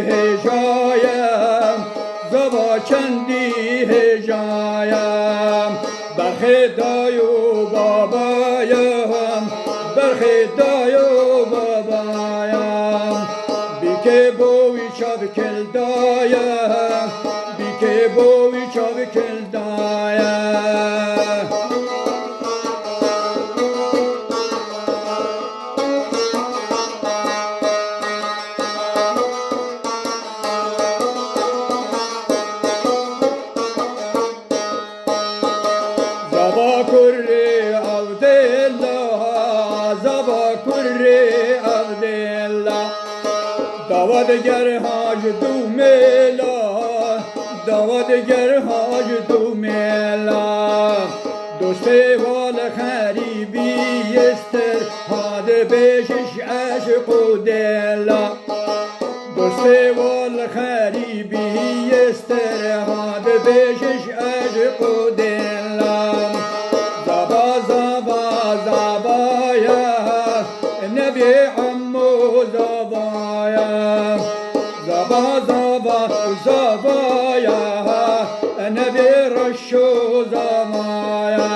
هجایم زبا چندی هجایم برخدای و بابایم برخدای و بابایم بیکه بوی چاو کل دایم بیکه بوی چاو کل دایم زبا کری عبدالله زبا کری عبدالله داودگر حاج دو میلا داودگر حاج دو میلا دوست وال خریبی استر هاد بشش عشق و دلا دوست وال خریبی استر هاد بشش عشق و دلا زبا زبا زبایا نبی عمو زبایا زبا زبا زبایا نبی رشو زبایا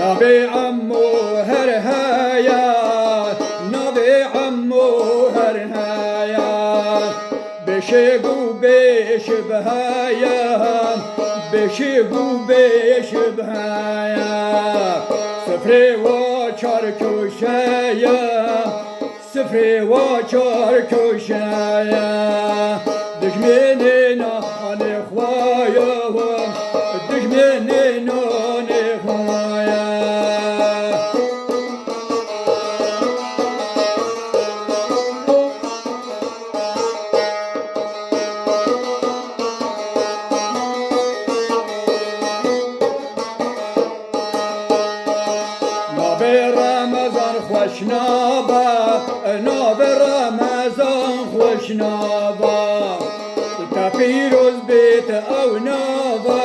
نبی عمو هر هیا نبی عمو هر هیا بشگو بشبهایا بشگو بشبهایا سفری و چارکوشایا سفری و چارکوشایا دشمنی نان خوایا دشمنی نان خوایا رمضان خوشنابا ناب رمضان خوشنابا تپیروز بیت او نابا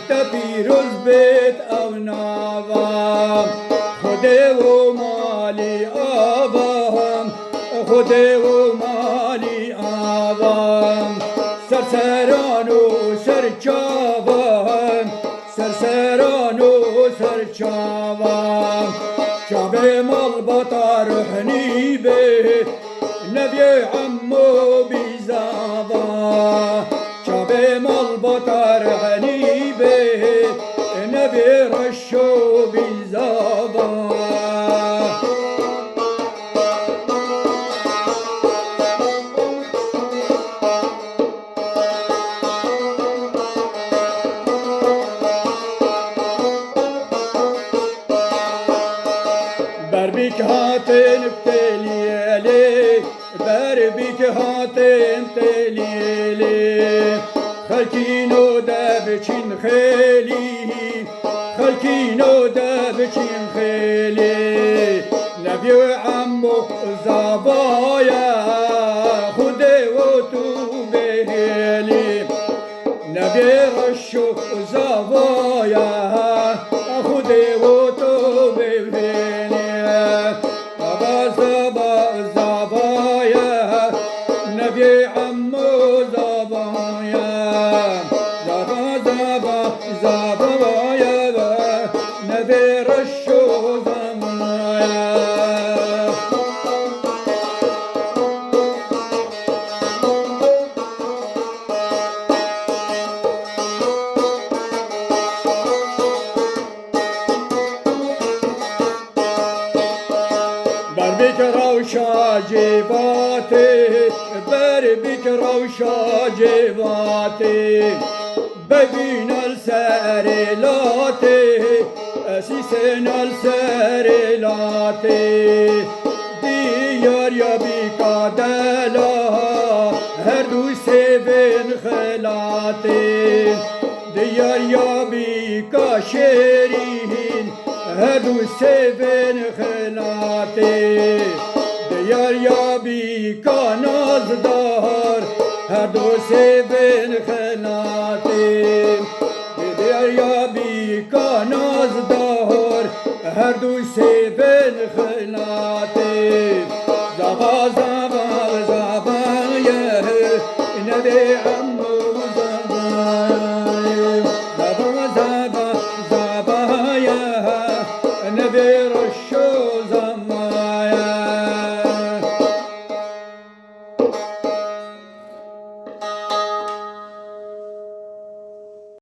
تپیروز بیت او نابا خوده و مالی آبام خوده و مالی آبام سرسران و سرچابام سرسران و سرچابام شعب مال بطار روحني به نبي عمو بزابا شعب مال بطار روحني به نبي رشو بزابا بربيك هاتين بتليلي بربيك هاتين بتليلي خلكينو دابچين خيلي خلكينو دابچين خيلي نبي عمو زبايا خدي وتو بهلي نبي رشو زبايا خدي وتو بهلي نبي عمو زبايا زبا زبا زبايا نبي رشو زبايا بربك روشا جيباتي بربك روشا جيباتي ببين السريلاتي أسيسنا السريلاتي ديار يا بيكا دلا هردو سيبن خلاتي ديار يا بيكا شيرين هردو سيبن خلاتي Diyar ya bir kanazdar, her du sevin helatim. Diyar ya bir kanazdar, her du sevin helatim. Zaba zaba zaba ye, ne de